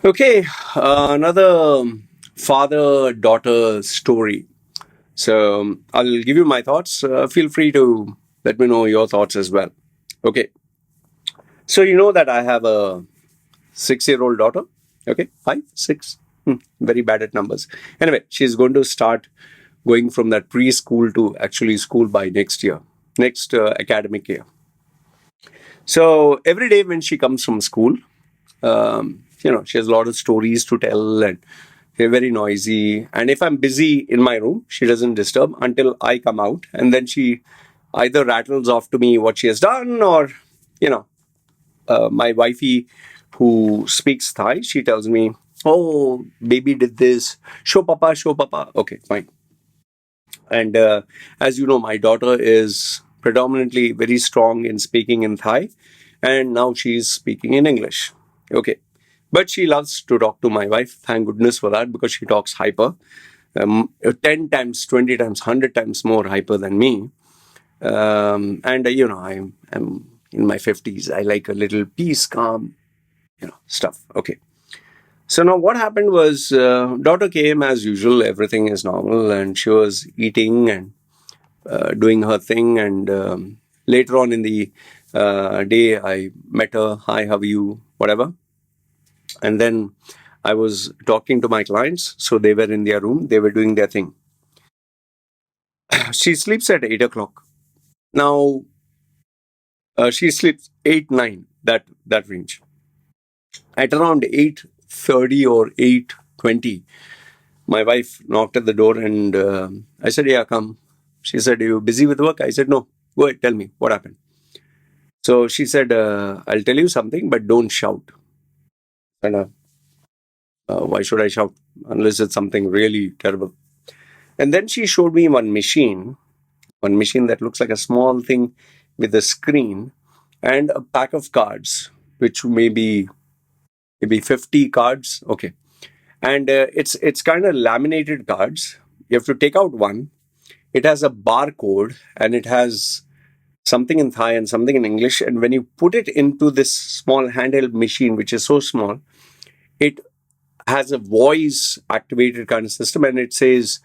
Okay, another father-daughter story. So I'll give you my thoughts. Feel free to let me know your thoughts as well. Okay, so you know that I have a 6-year-old daughter. Okay, 5, 6. Very bad at numbers. Anyway, she's going to start going from that preschool to actually school by next year, next academic year. So every day when she comes from school, she has a lot of stories to tell and they're very noisy. And if I'm busy in my room, she doesn't disturb until I come out. And then she either rattles off to me what she has done or, you know, my wifey who speaks Thai, she tells me, oh, baby did this. Show papa, show papa. Okay, fine. And as you know, my daughter is predominantly very strong in speaking in Thai. And now she's speaking in English. Okay. But she loves to talk to my wife. Thank goodness for that because she talks hyper. 10 times, 20 times, 100 times more hyper than me. I'm in my 50s. I like a little peace, calm, stuff. Okay. So now what happened was daughter came as usual. Everything is normal. And she was eating and doing her thing. And later on in the day, I met her. Hi, how are you? Whatever. And then I was talking to my clients. So they were in their room. They were doing their thing. She sleeps at 8 o'clock. Now, she sleeps 8, 9, that range. At around 8:30 or 8:20, my wife knocked at the door and I said, yeah, come. She said, are you busy with work? I said, no. Go ahead, tell me what happened. So she said, I'll tell you something, but don't shout. And why should I shout unless it's something really terrible? And then she showed me one machine that looks like a small thing with a screen and a pack of cards, which may be maybe 50 cards. Okay. And it's kind of laminated cards. You have to take out one. It has a barcode and it has something in Thai and something in English. And when you put it into this small handheld machine, which is so small, it has a voice activated kind of system and it says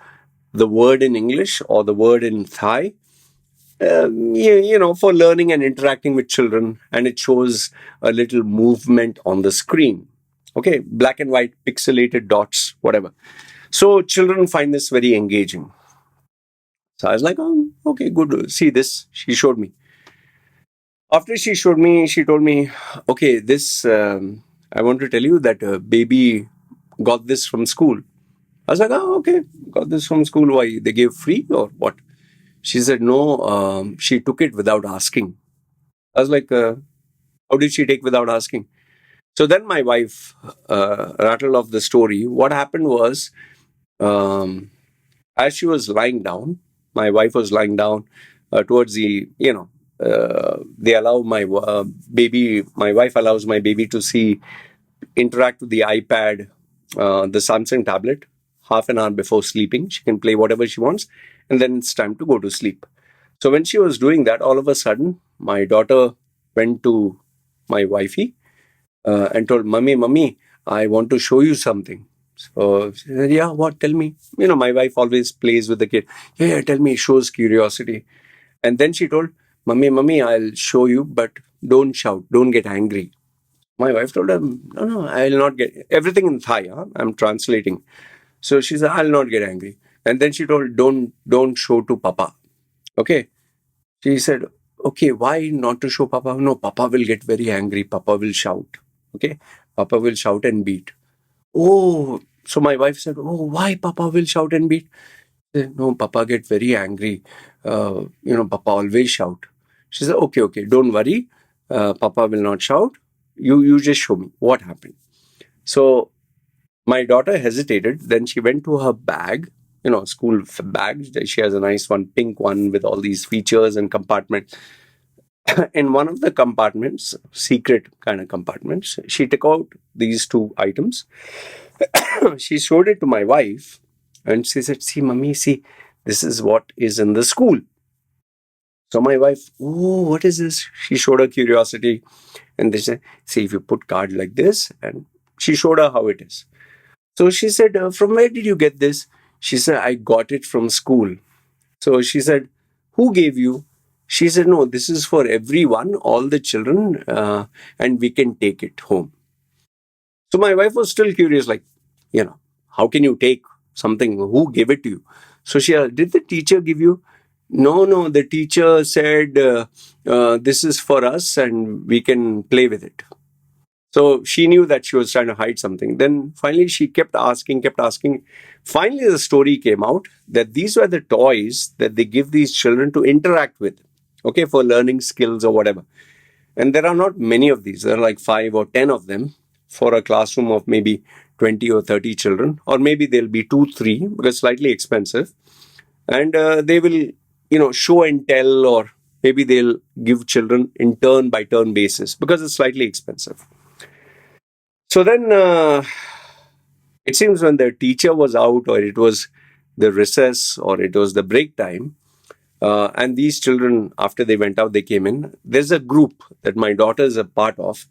the word in English or the word in Thai, for learning and interacting with children. And it shows a little movement on the screen. Okay, black and white, pixelated dots, whatever. So children find this very engaging. So I was like, oh, okay, good. See this. She showed me. After she showed me, she told me, okay, this, I want to tell you that baby got this from school. I was like, oh, okay, got this from school. Why? They gave free or what? She said, no, she took it without asking. I was like, how did she take without asking? So then my wife rattled off the story. What happened was, um, as she was lying down, my wife was lying down towards they allow my wife allows my baby to interact with the iPad, the Samsung tablet, half an hour before sleeping. She can play whatever she wants, and then it's time to go to sleep. So when she was doing that, all of a sudden, my daughter went to my wifey and told, Mummy, I want to show you something. So she said, yeah, what? Tell me. My wife always plays with the kid. Yeah, tell me, shows curiosity. And then she told, Mummy, I'll show you, but don't shout, don't get angry. My wife told her, no, I'll not get everything in Thai. Huh? I'm translating. So she said, I'll not get angry. And then she told, don't show to Papa. Okay. She said, okay, why not to show Papa? No, Papa will get very angry. Papa will shout. Okay. Papa will shout and beat. Oh, so my wife said, oh, why Papa will shout and beat? Said, no, Papa get very angry. Papa always shout. She said, okay, don't worry. Papa will not shout. You just show me what happened. So my daughter hesitated. Then she went to her bag, school bag. She has a nice one, pink one with all these features and compartments. In one of the compartments, secret kind of compartments, she took out these two items. She showed it to my wife and she said, see, Mummy, see, this is what is in the school. So my wife, oh, what is this? She showed her curiosity and they said, see, if you put card like this and She showed her how it is. So she said, from where did you get this? She said, I got it from school. So she said, who gave you? She said, no, this is for everyone, all the children, and we can take it home. So my wife was still curious, like, how can you take something? Who gave it to you? So she asked, did the teacher give you? No, no, the teacher said, this is for us and we can play with it. So she knew that she was trying to hide something. Then finally she kept asking, kept asking. Finally, the story came out that these were the toys that they give these children to interact with, okay, for learning skills or whatever. And there are not many of these. There are like 5 or 10 of them for a classroom of maybe 20 or 30 children, or maybe there'll be 2, 3 because slightly expensive. And they will, show and tell, or maybe they'll give children in turn by turn basis because it's slightly expensive. So then it seems when the teacher was out, or it was the recess, or it was the break time, and these children, after they went out, they came in. There's a group that my daughter is a part of,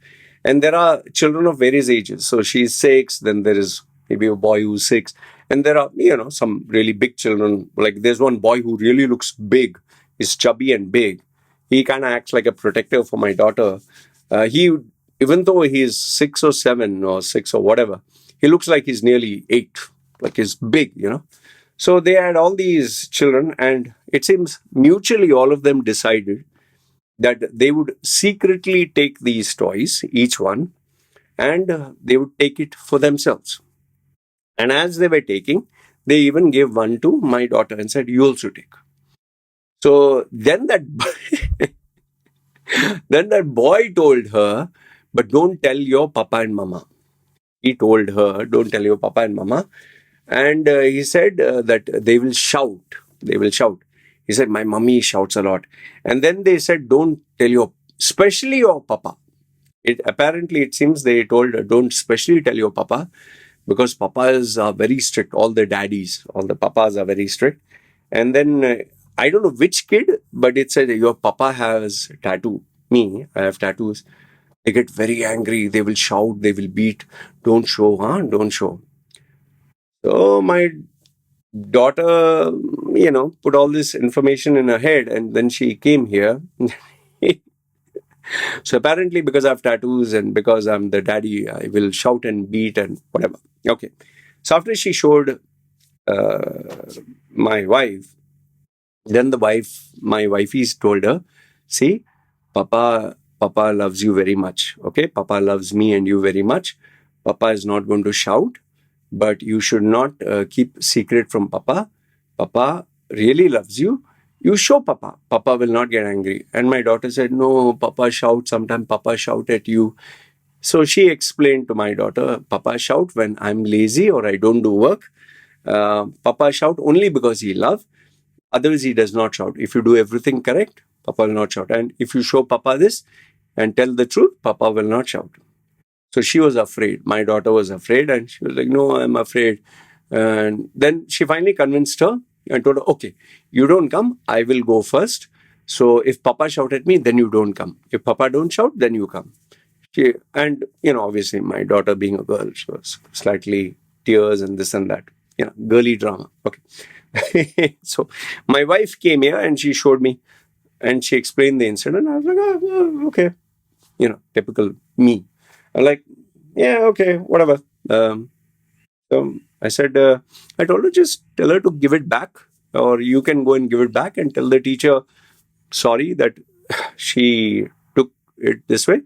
and there are children of various ages. So she's 6, then there is maybe a boy who's 6, and there are, some really big children. Like there's one boy who really looks big, is chubby and big. He kind of acts like a protector for my daughter. He, even though he's 6 or 7 or 6 or whatever, he looks like he's nearly 8, like he's big. So they had all these children, and it seems mutually all of them decided that they would secretly take these toys, each one, and they would take it for themselves. And as they were taking, they even gave one to my daughter and said, you also take. So then that then that boy told her, but don't tell your papa and mama. He told her, don't tell your papa and mama. And he said that they will shout. They will shout. He said, my mummy shouts a lot. And then they said, don't tell your, especially your papa. It seems they told her, don't especially tell your papa, because papas are very strict. All the daddies, all the papas are very strict. And then I don't know which kid, but it said, your papa has tattoo. Me, I have tattoos. They get very angry. They will shout. They will beat. Don't show, huh? Don't show. So my daughter, put all this information in her head, and then she came here. So apparently, because I have tattoos and because I'm the daddy, I will shout and beat and whatever. Okay. So after she showed my wife, then my wifey's told her, see, Papa loves you very much. Okay. Papa loves me and you very much. Papa is not going to shout, but you should not keep secret from Papa. Papa really loves you. You show Papa. Papa will not get angry. And my daughter said, no, Papa shouts. Sometimes Papa shout at you. So she explained to my daughter, Papa shout when I'm lazy or I don't do work. Papa shout only because he loves. Otherwise, he does not shout. If you do everything correct, Papa will not shout. And if you show Papa this and tell the truth, Papa will not shout. So she was afraid. My daughter was afraid, and she was like, no, I'm afraid. And then she finally convinced her and told her, okay, you don't come, I will go first. So if Papa shout at me, then you don't come. If Papa don't shout, then you come. Obviously my daughter being a girl, she was slightly tears and this and that. Girly drama. Okay. So my wife came here and she showed me and she explained the incident. I was like, okay. Typical me. I'm like, yeah, okay, whatever. So I said, I told her, just tell her to give it back, or you can go and give it back and tell the teacher, sorry that she took it this way.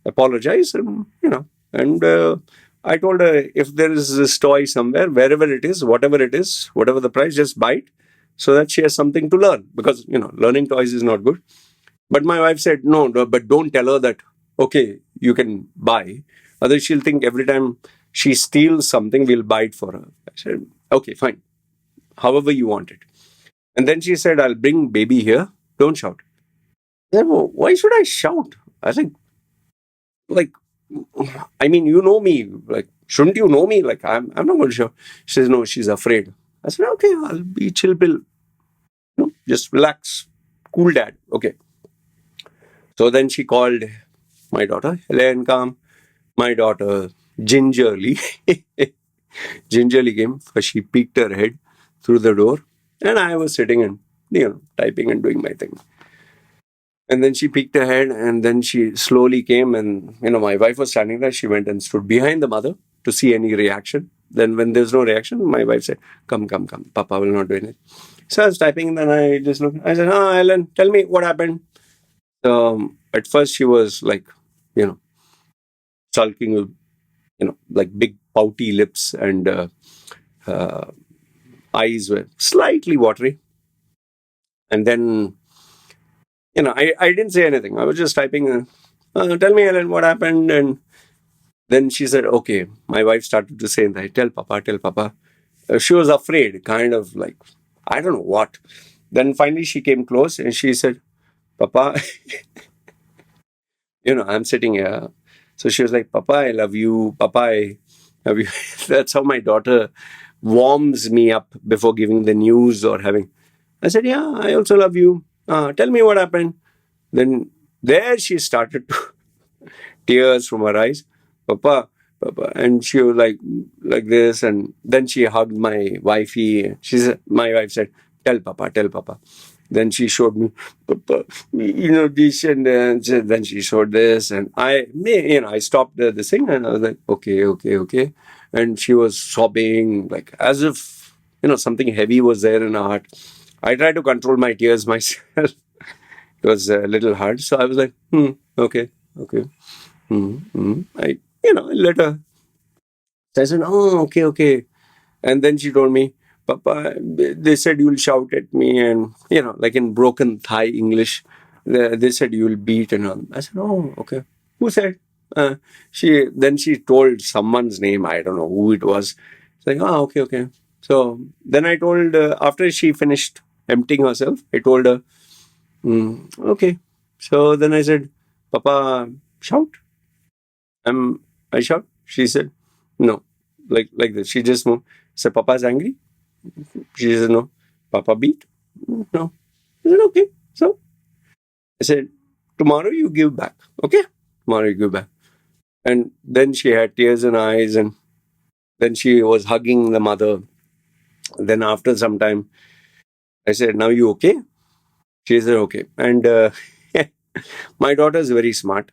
Apologize, and I told her, if there is this toy somewhere, wherever it is, whatever the price, just buy it so that she has something to learn, because, learning toys is not good. But my wife said, no, but don't tell her that, okay, you can buy. Otherwise, she'll think every time she steals something, we'll buy it for her. I said, okay, fine. However you want it. And then she said, I'll bring baby here. Don't shout. I said, well, why should I shout? I think, like, I mean, you know me. Like, shouldn't you know me? Like, I'm not going to shout. She says, no, she's afraid. I said, okay, I'll be chill pill. Just relax. Cool dad. Okay. So then she called my daughter, Helen, come. My daughter gingerly, gingerly came. She peeked her head through the door, and I was sitting and typing and doing my thing. And then she peeked her head, and then she slowly came, and my wife was standing there. She went and stood behind the mother to see any reaction. Then, when there's no reaction, my wife said, "Come, come, come. Papa will not do anything." So I was typing, and then I just looked. I said, "Oh, Ellen, tell me what happened." At first, she was like, you know, sulking, like big pouty lips, and uh, eyes were slightly watery. And then, I didn't say anything. I was just typing. Tell me, Ellen, what happened? And then she said, "Okay." My wife started to say, "Tell Papa, tell Papa." She was afraid, kind of like, I don't know what. Then finally she came close and she said, "Papa," I'm sitting here. So she was like, "Papa, I love you. Papa, I love you." That's how my daughter warms me up before giving the news or having. I said, "Yeah, I also love you. Tell me what happened." Then there she started to tears from her eyes. "Papa, Papa," and she was like this, and then she hugged my wifey. My wife said, "Tell Papa, tell Papa." Then she showed me, "Papa, this," and then she showed this, and I stopped this thing, and I was like, "Okay, okay, okay," and she was sobbing like as if something heavy was there in her heart. I tried to control my tears myself. It was a little hard, so I was like, okay, okay. I let her. So I said, "Oh, okay, okay." And then she told me, "Papa, they said you'll shout at me," and like in broken Thai English, they said you'll beat and all. I said, "Oh, okay." Who said? She told someone's name. I don't know who it was. It's like, "Oh, okay, okay." So then I told after she finished emptying herself, I told her, "Okay." So then I said, "Papa, shout." I shout. She said, "No." Like this. She just moved. I said, "Papa's angry?" She said, "No." "Papa beat?" "No." I said, "Okay." So I said, "Tomorrow you give back. Okay? Tomorrow you give back." And then she had tears in her eyes, and then she was hugging the mother. Then after some time, I said, "Now you okay?" She said, "Okay." And my daughter is very smart.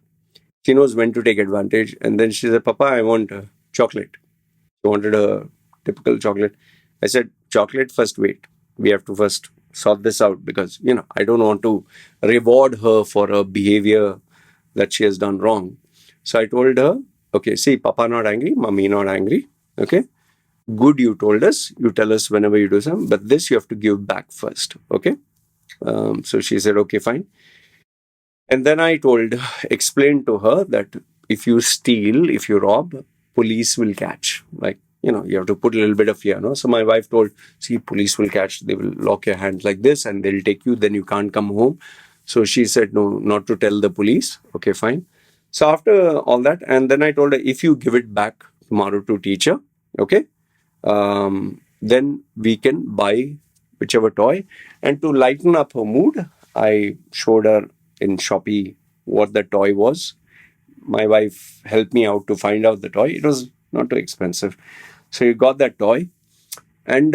She knows when to take advantage. And then she said, "Papa, I want chocolate." She wanted a typical chocolate. I said, "Chocolate first, wait. We have to first sort this out because, I don't want to reward her for her behavior that she has done wrong." So I told her, "Okay, see, Papa not angry, Mummy not angry. Okay, good, you told us. You tell us whenever you do something, but this you have to give back first. Okay." So she said, "Okay, fine." And then I explained to her that if you steal, if you rob, police will catch. Like, you have to put a little bit of fear, no? So my wife told, "See, police will catch, they will lock your hands like this and they'll take you, then you can't come home." So she said, "No, not to tell the police." Okay, fine. So after all that, and then I told her, if you give it back tomorrow to teacher, okay, then we can buy whichever toy. And to lighten up her mood, I showed her in Shopee what the toy was. My wife helped me out to find out the toy. It was not too expensive. So you got that toy. And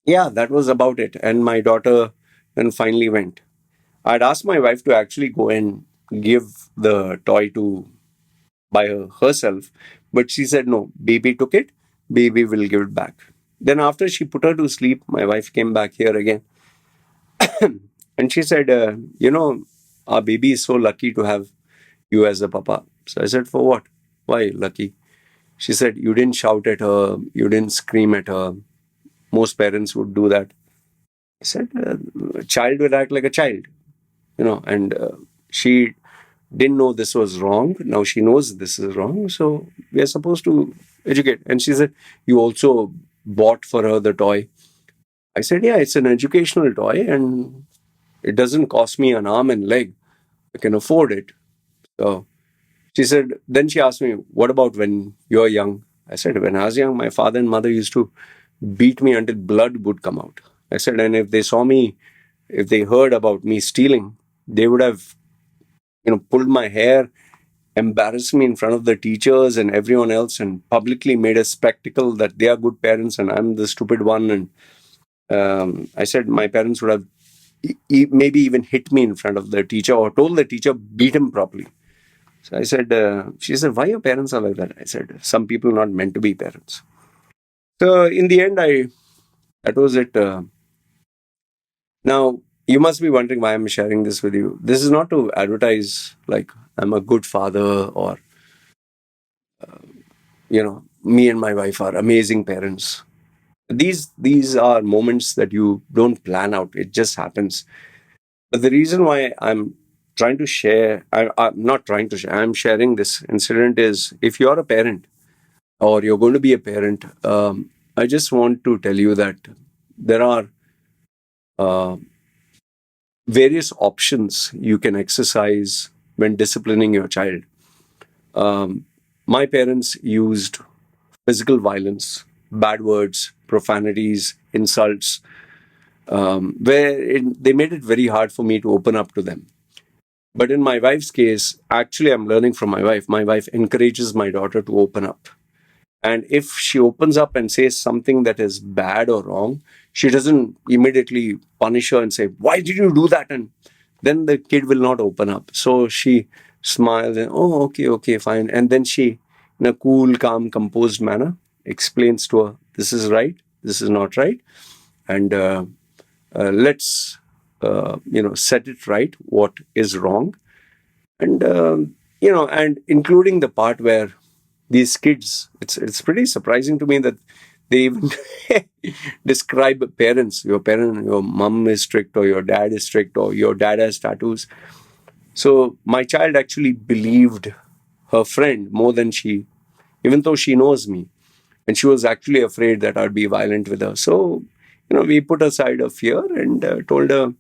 yeah, that was about it. And my daughter then finally went. I'd asked my wife to actually go and give the toy to by herself, but she said no, baby took it, baby will give it back. Then after she put her to sleep, my wife came back here again and she said, our baby is so lucky to have you as a papa. So I said, for what? Why lucky? She said, you didn't shout at her, you didn't scream at her. Most parents would do that. I said, a child will act like a child, and she didn't know this was wrong. Now she knows this is wrong. So we are supposed to educate. And she said, you also bought for her the toy. I said, yeah, it's an educational toy and it doesn't cost me an arm and leg. I can afford it. So she said, then she asked me, what about when you're young? I said, when I was young, my father and mother used to beat me until blood would come out. I said, and if they saw me, if they heard about me stealing, they would have, pulled my hair embarrassed me in front of the teachers and everyone else and publicly made a spectacle that they are good parents and I'm the stupid one. And I said my parents would have maybe even hit me in front of the teacher or told the teacher, beat him properly. So I said, she said, why your parents are like that? I said, some people are not meant to be parents. So in the end, that was it. Now, you must be wondering why I'm sharing this with you. This is not to advertise like I'm a good father or, me and my wife are amazing parents. These are moments that you don't plan out. It just happens. But the reason why I'm trying to share, I'm not trying to share, I'm sharing this incident is if you're a parent or you're going to be a parent, I just want to tell you that there are uh, various options you can exercise when disciplining your child. Um, my parents used physical violence, bad words, profanities, insults, they made it very hard for me to open up to them. But in my wife's case, actually, I'm learning from my wife. My wife encourages my daughter to open up. And if she opens up and says something that is bad or wrong, she doesn't immediately punish her and say, why did you do that? And then the kid will not open up. So she smiles and, oh, okay, okay, fine. And then she, in a cool, calm, composed manner, explains to her, this is right, this is not right. And let's, set it right, what is wrong. And, and including the part where these kids, it's pretty surprising to me that they even describe parents. Your mom is strict, or your dad is strict, or your dad has tattoos. So my child actually believed her friend more than even though she knows me, and she was actually afraid that I'd be violent with her. So we put aside her fear and told her,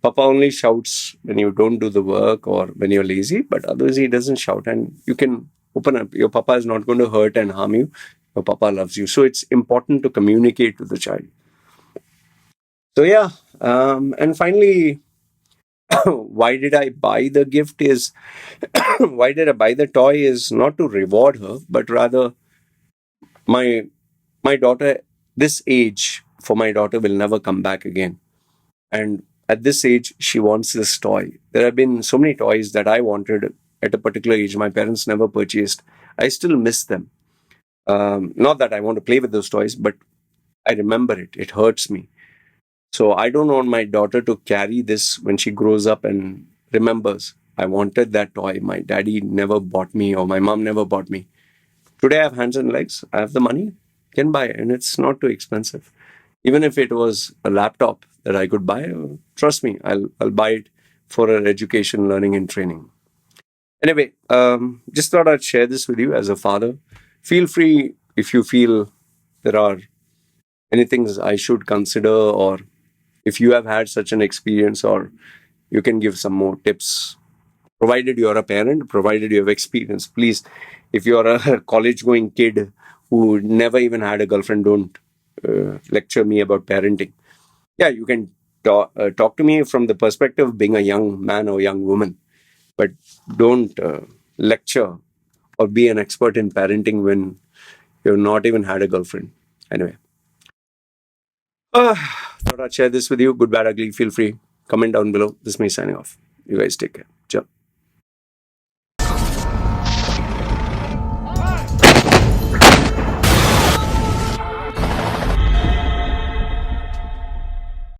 Papa only shouts when you don't do the work or when you're lazy, but otherwise he doesn't shout, and you can open up. Your Papa is not going to hurt and harm you. Your Papa loves you. So it's important to communicate with the child. So yeah, and finally, why did I buy the gift is why did I buy the toy is not to reward her, but rather my my daughter, this age for my daughter will never come back again. And at this age, she wants this toy. There have been so many toys that I wanted at a particular age. My parents never purchased. I still miss them. Not that I want to play with those toys, but I remember it. It hurts me. So I don't want my daughter to carry this when she grows up and remembers. I wanted that toy. My daddy never bought me, or my mom never bought me. Today I have hands and legs. I have the money, can buy, and it's not too expensive. Even if it was a laptop that I could buy, trust me, I'll buy it for her education, learning, and training. Anyway, just thought I'd share this with you as a father. Feel free if you feel there are any things I should consider, or if you have had such an experience, or you can give some more tips. Provided you're a parent, provided you have experience, please. If you're a college going kid who never even had a girlfriend, don't lecture me about parenting. Yeah, you can talk to me from the perspective of being a young man or young woman, but don't lecture or be an expert in parenting when you've not even had a girlfriend. Anyway, thought I'd share this with you. Good, bad, ugly. Feel free. Comment down below. This is me signing off. You guys take care.